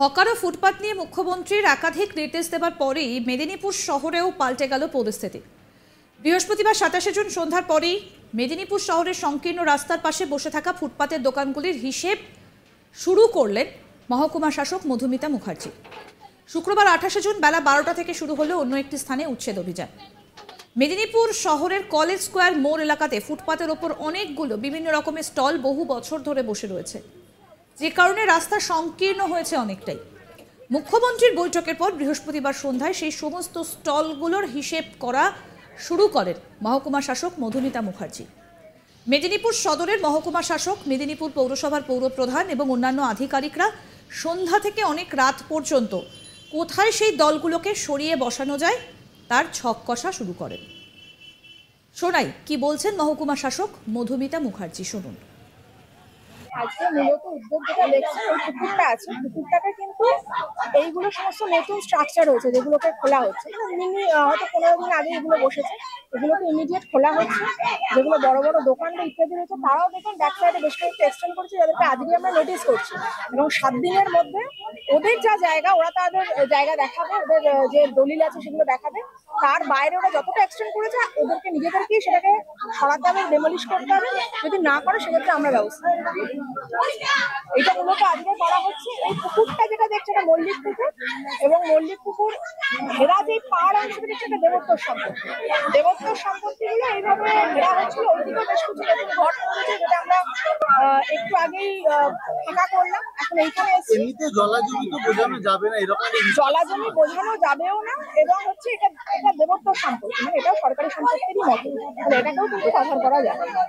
Hawker ও ফুটপাত নিয়ে মুখ্যমন্ত্রীর একাধিক নির্দেশ দেবার পরেই মেদিনীপুর শহরেও পাল্টে গেল পরিস্থিতি। বৃহস্পতিবার ২৭ জুন সন্ধ্যার পরেই মেদিনীপুর শহরের সংকীর্ণ রাস্তার পাশে বসে থাকা ফুটপাতের দোকানগুলির হিসেব শুরু করলেন মহকুমা শাসক মধুমিতা মুখার্জি। শুক্রবার ২৮ জুন বেলা ১২টা থেকে শুরু হলো অন্য একটি স্থানে উচ্ছেদ অভিযান। মেদিনীপুর শহরের কলেজ স্কোয়ার মোড় এলাকাতে ফুটপাতের ওপর অনেকগুলো বিভিন্ন রকমের স্টল বহু বছর ধরে বসে রয়েছে, যে কারণে রাস্তা সংকীর্ণ হয়েছে অনেকটাই। মুখ্যমন্ত্রীর বৈঠকের পর বৃহস্পতিবার সন্ধ্যায় সেই সমস্ত স্টলগুলোর হিসেব করা শুরু করেন মহকুমা শাসক মধুমিতা মুখার্জি। মেদিনীপুর সদরের মহকুমা শাসক, মেদিনীপুর পৌরসভার পৌরপ্রধান এবং অন্যান্য আধিকারিকরা সন্ধ্যা থেকে অনেক রাত পর্যন্ত কোথায় সেই দলগুলোকে সরিয়ে বসানো যায় তার ছক কষা শুরু করেন। শোনাই কি বলছেন মহকুমা শাসক মধুমিতা মুখার্জি, শুনুন। আজকে মূলত উদ্যোগ যেটা দেখছেন, ওই পুকুরটা আছে, পুকুরটাকে কিন্তু এইগুলো সমস্ত নতুন স্ট্রাকচার হয়েছে, যেগুলোকে খোলা হচ্ছে। হয়তো 15 দিন আগে এগুলো বসেছে, এগুলোকে ইমিডিয়েট খোলা হচ্ছে। যেগুলো বড় বড় দোকান বা ইত্যাদি রয়েছে, তারাও দেখুন ব্যাক সাইডে বেশ কয়েকটা এক্সটেন্ড করছে, যাদেরকে আজকে আমরা নোটিস করছি। এবং 7 দিনের মধ্যে ওদের যা জায়গা, ওরা তাদের জায়গা দেখাবে, ওদের যে দলিল আছে সেগুলো দেখাবে। তার বাইরে ওরা যতটা এক্সটেন্ড করেছে, ওদেরকে নিজেদেরকেই সেটাকে সরাতে হবে, ডেমলিশ করতে হবে। যদি না করে সেক্ষেত্রে আমরা ব্যবস্থা নেব। এটা মূলত আজকে করা হচ্ছে। এই পুকুরটা যেটা দেখছে, এটা মল্লিক পুকুর, এবং মল্লিক পুকুর ঘেরা যে পাড় অংশটা দেখছে, এটা দেবোত্তর সম্পত্তি। দেবোত্তর সম্পত্তিগুলো এইভাবে ঘেরা হচ্ছিল। ওইদিকে বেশ কিছু নতুন ঘর করেছে, যেটা আমরা একটু আগেই ফাঁকা করলাম। এখন এইখানে এমনিতে জলাজমি তো বোঝানো যাবে না, এরকম জলাজমি বোঝানো যাবেও না, এবং হচ্ছে এটা দেবোত্তর সম্পত্তি, মানে এটাও সরকারি সম্পত্তিরই মতো, মানে এটাকেও কিন্তু কভার করা যাবে না।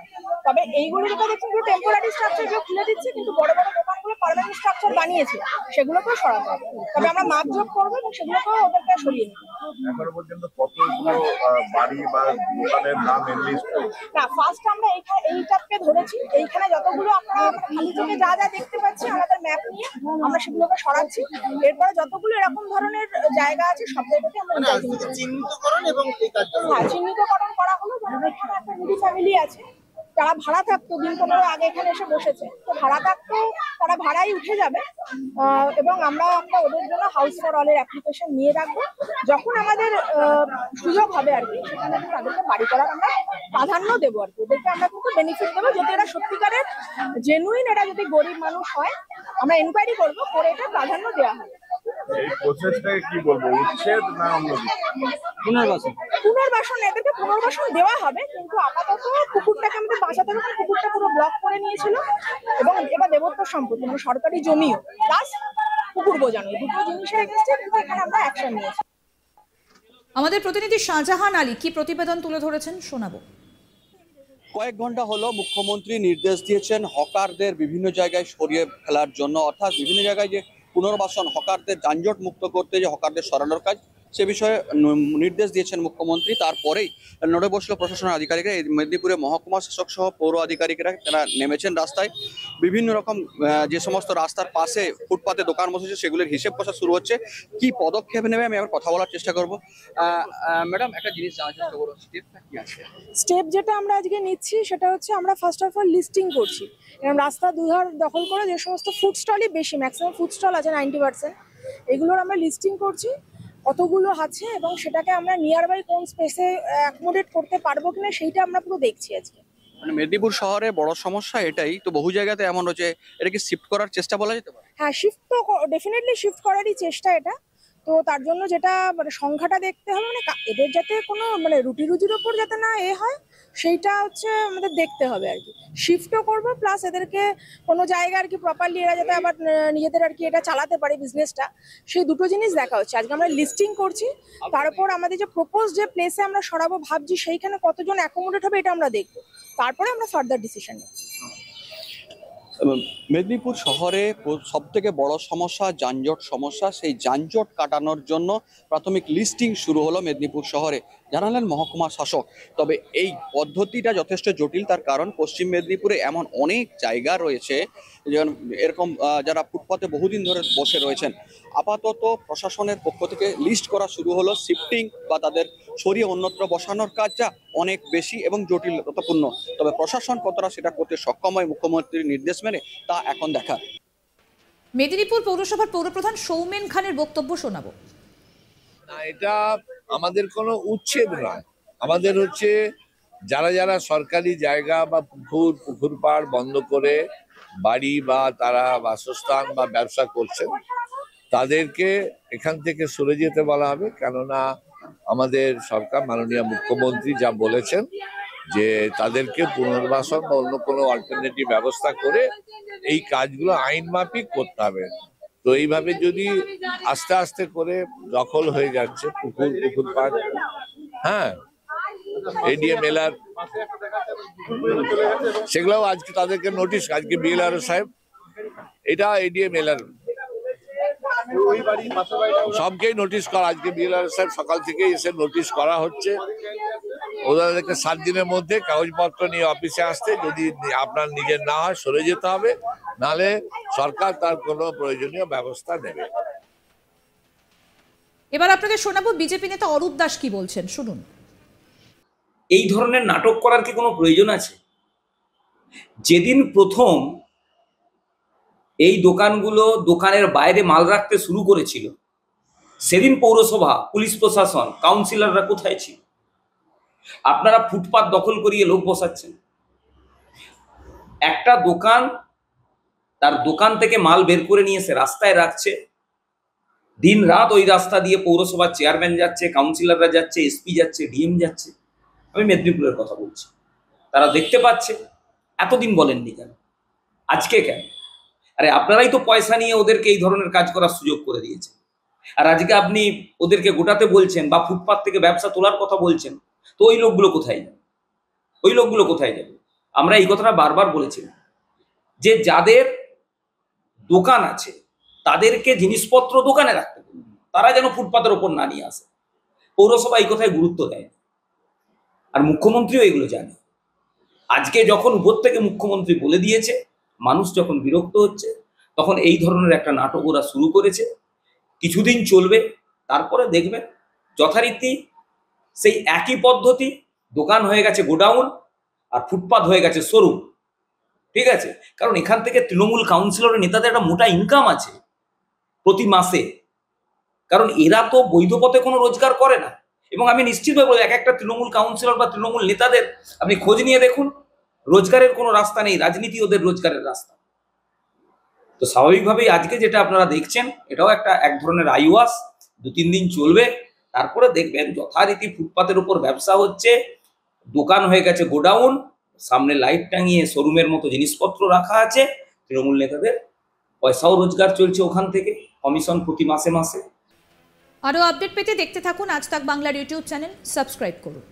তবে এইগুলো যেটা দেখছেন, টেম্পোরারি স্ট্রাকচারগুলো খুলে দিচ্ছে, কিন্তু বড় বড় দোকানগুলো পার্মানেন্ট স্ট্রাকচার বানিয়েছে, সেগুলোকেও সরাতে হবে। তবে আমরা মাপজোক করবো এবং সেগুলোকেও ওদেরকে সরিয়ে নেব। এখনো পর্যন্ত কতগুলো বাড়ি বা দোকানের নাম এনলিস্ট না, ফার্স্ট আমরা এইটাকে ধরেছি। এইখানে যতগুলো আপনারা খালি থেকে যা যা দেখতে পাচ্ছি, আমাদের ম্যাপ নিয়ে আমরা সেগুলোকে সরাচ্ছি। এরপরে যতগুলো এরকম ধরনের জায়গা আছে, সব জায়গাতে আমরা চিহ্নিতকরণ এবং চিহ্নিতকরণ করা হলো। যেমন এখানে একটা মিডি ফ্যামিলি আছে, তারা ভাড়া থাকতো, দিন 15 আগে এখানে এসে বসেছে, তো ভাড়া থাকতো, তারা ভাড়াই উঠে যাবে। এবং আমরা ওদের জন্য হাউস ফর অলের অ্যাপ্লিকেশন নিয়ে রাখবো। যখন আমাদের সুযোগ হবে আর কি, সেখানে তাদেরকে বাড়ি করার আমরা প্রাধান্য দেবো আর কি। ওদেরকে আমরা কিন্তু বেনিফিট দেবো, যদি এরা সত্যিকারের জেনুইন, এরা যদি গরিব মানুষ হয়, আমরা এনকোয়ারি করবো, করে এটা প্রাধান্য দেওয়া হয়। এই প্রসেসটাকে কি বলবো, উচ্ছেদ না পুনর্বাসন? এদেরকে পুনর্বাসন দেওয়া হবে, কিন্তু আপাতত পুকুরটাকে আমাদের বাঁচাতে হবে। পুকুরটা পুরো ব্লক করে নিয়েছিল, এবং এটা দেবোত্তর সম্পত্তি, মানে সরকারি জমিও প্লাস পুকুর বোঝানো, দুটো জিনিসের এগেইনস্টে কিন্তু এখানে আমরা অ্যাকশন নিয়েছি। আমাদের প্রতিনিধি শাহজাহান আলী কি প্রতিবেদন তুলে ধরেছেন, শোনাবো। কয়েক ঘন্টা হলো মুখ্যমন্ত্রী নির্দেশ দিয়েছেন হকারদের বিভিন্ন জায়গায় সরিয়ে ফেলার জন্য, অর্থাৎ বিভিন্ন জায়গায় যে পুনর্বাসন, হকারদের যানজট মুক্ত করতে যে হকারদের সরানোর কাজ, সে বিষয়ে নির্দেশ দিয়েছেন মুখ্যমন্ত্রী। তারপরেই নড়ে বসলো প্রশাসনের আধিকারিকরা। এই মেদিনীপুরে মহকুমা শাসক সহ পৌর আধিকারিকরা তারা নেমেছেন রাস্তায়। বিভিন্ন রকম যে সমস্ত রাস্তার পাশে ফুটপাতে দোকান বসেছে, সেগুলোর হিসেব কষা শুরু হচ্ছে। কি পদক্ষেপ নেবে আমি আবার কথা বলার চেষ্টা করবো। ম্যাডাম, একটা জিনিস জানার চেষ্টা করবো, স্টেপটা কি আছে? স্টেপ যেটা আমরা আজকে নিচ্ছি, সেটা হচ্ছে আমরা ফার্স্ট অফ অল লিস্টিং করছি। এরকম রাস্তা দুধার দখল করে যে সমস্ত ফুড স্টলই বেশি, ম্যাক্সিমাম ফুড স্টল আছে 90%, এগুলোর আমরা লিস্টিং করছি কতগুলো আছে, এবং সেটাকে আমরা নিয়ার বাই কোন স্পেসে অ্যাকোমোডেট করতে পারবো কিনা সেইটা আমরা পুরো দেখছি আজকে। মানে মেদিনীপুর শহরে বড় সমস্যা এটাই তো, বহু জায়গাতে এমন হচ্ছে, এটাকে শিফট করার চেষ্টা বলা যেতে পারে? হ্যাঁ, শিফট তো ডেফিনেটলি শিফট করারই চেষ্টা এটা। তো তার জন্য যেটা মানে সংখ্যাটা দেখতে হবে, মানে এদের যাতে কোনো মানে রুটির ওপর যাতে না হয়, সেইটা হচ্ছে আমাদের দেখতে হবে আর কি। শিফটও করবো, প্লাস এদেরকে কোনো জায়গা আর কি প্রপারলি এরা যাতে আবার নিজেদের আর কি এটা চালাতে পারে বিজনেসটা, সেই দুটো জিনিস দেখা হচ্ছে। আজকে আমরা লিস্টিং করছি, তারপর আমাদের যে প্রপোজ যে প্লেসে আমরা সরাবো ভাবছি, সেইখানে কতজন অ্যাকোমোডেট হবে এটা আমরা দেখবো, তারপরে আমরা ফার্দার ডিসিশন নেব। মেদিনীপুর শহরে সব থেকে বড় সমস্যা যানজট সমস্যা। সেই যানজট কাটানোর জন্য প্রাথমিক লিস্টিং শুরু হলো মেদিনীপুর শহরে, জানালেন মহকুমা শাসক। তবে এই পদ্ধতিটা যথেষ্ট জটিল, তার কারণ পশ্চিম মেদিনীপুরে এমন অনেক জায়গা রয়েছে যেমন এরকম যারা ফুটপাতে বহুদিন ধরে বসে রয়েছেন। আপাতত প্রশাসনের পক্ষ থেকে লিস্ট করা শুরু হলো, শিফটিং বা তাদের সরিয়ে অন্যত্র বসানোর কাজটা অনেক বেশি এবং জটিলতাপূর্ণ। তবে প্রশাসন কতটা সেটা করতে সক্ষম হয় মুখ্যমন্ত্রীর নির্দেশ মেনে, তা এখন দেখার। মেদিনীপুর পৌরসভার পৌরপ্রধান সৌমেন খানের বক্তব্য শোনাবো। না, এটা আমাদের কোনো উচ্ছেদ নয়। আমাদের হচ্ছে যারা যারা সরকারি জায়গা বা পুকুর পাড় বন্ধ করে বাড়ি বা তারা বাসস্থান বা ব্যবসা করছেন তাদেরকে এখান থেকে সরে যেতে বলা হবে। কেননা আমাদের সরকার মাননীয় মুখ্যমন্ত্রী যা বলেছেন যে তাদেরকে পুনর্বাসন বা অন্য কোনো অল্টারনেটিভ ব্যবস্থা করে এই কাজগুলো আইন মাফিক করতে হবে। তো এইভাবে যদি আস্তে আস্তে করে দখল হয়ে যাচ্ছে পুকুর পাড়, হ্যাঁ, এডিএম এলার, সেগুলোও আজকে তাদেরকে নোটিশ, আজকে বিএলআরও সাহেব, এটা এডিএম এলার সবকেই নোটিশ করা, আজকে বিএলআর সাহেব সকাল থেকে এসে নোটিশ করা হচ্ছে ওদেরকে 7 দিনের মধ্যে কাগজপত্র নিয়ে অফিসে আসতে, যদি আপনার নিজের না হয় সরে যেতে হবে, নাহলে সরকার তার কোনো প্রয়োজনীয় ব্যবস্থা নেবে। এবার আপনাদের শোনাবো বিজেপি নেতা অরূপ দাস কি বলছেন, শুনুন। এই ধরনের নাটক করার কি কোনো প্রয়োজন আছে? যেদিন প্রথম এই দোকানগুলো দোকানের বাইরে মাল রাখতে শুরু করেছিল সেদিন পৌরসভা, পুলিশ প্রশাসন, কাউন্সিলররা কোথায় ছিল? আপনারা ফুটপাত দখল করিয়ে লোক বসাচ্ছেন। একটা দোকান তার দোকান থেকে মাল বের করে নিয়ে এসে রাস্তায় রাখছে, দিন রাত ওই রাস্তা দিয়ে পৌরসভার চেয়ারম্যান যাচ্ছে, কাউন্সিলররা যাচ্ছে, এসপি যাচ্ছে, ডিএম যাচ্ছে। আমি মেদিনীপুরের কথা বলছি, তারা দেখতে পাচ্ছে। এতদিন বলেননি কেন? আজকে কেন? আরে আপনারাই তো পয়সা নিয়ে ওদেরকে এই ধরনের কাজ করার সুযোগ করে দিয়েছেন, আর আজকে আপনি ওদেরকে গোটাতে বলছেন বা ফুটপাত থেকে ব্যবসা তোলার কথা বলছেন। তো ওই লোকগুলো কোথায় যাবে? ওই লোকগুলো কোথায় যাবে? আমরা এই কথাটা বারবার বলেছিলাম যে যাদের দোকান আছে তাদেরকে জিনিসপত্র দোকানে রাখতে হবে, তারা যেন ফুটপাতের ওপর না নিয়ে আসে। পৌরসভা এই কথায় গুরুত্ব দেয়, আর মুখ্যমন্ত্রীও এগুলো জানে। আজকে যখন উপর থেকে মুখ্যমন্ত্রী বলে দিয়েছে, মানুষ যখন বিরক্ত হচ্ছে, তখন এই ধরনের একটা নাটক ওরা শুরু করেছে। কিছুদিন চলবে, তারপরে দেখবেন যথারীতি সেই একই পদ্ধতি, দোকান হয়ে গেছে গোডাউন আর ফুটপাত হয়ে গেছে শোরুম। ঠিক আছে, কারণ এখান থেকে তৃণমূল কাউন্সিলরের নেতাদের একটা মোটা ইনকাম আছে প্রতি মাসে, কারণ এরা তো বৈধ পথে কোনো রোজগার করে না। এবং আমি নিশ্চিতভাবে বলবো, এক একটা তৃণমূল কাউন্সিলর বা তৃণমূল নেতাদের আপনি খোঁজ নিয়ে দেখুন, রোজগারের কোনো রাস্তা নেই, রাজনীতি ওদের রোজগারের রাস্তা। তো স্বাভাবিকভাবেই আজকে যেটা আপনারা দেখছেন, এটাও এক ধরনের আইওয়াস। 2-3 দিন চলবে, তারপরে দেখবেন যথারীতি ফুটপাতের উপর ব্যবসা হচ্ছে, দোকান হয়ে গেছে গোডাউন, সামনে লাইট টাঙিয়ে শোরুমের মতো জিনিসপত্র রাখা আছে, তৃণমূল নেতাদের পয়সাও রোজগার চলছে ওখান থেকে, কমিশন প্রতি মাসে মাসে। আরও আপডেট পেতে দেখতে থাকুন আজ তাক বাংলার ইউটিউব চ্যানেল, সাবস্ক্রাইব করুন।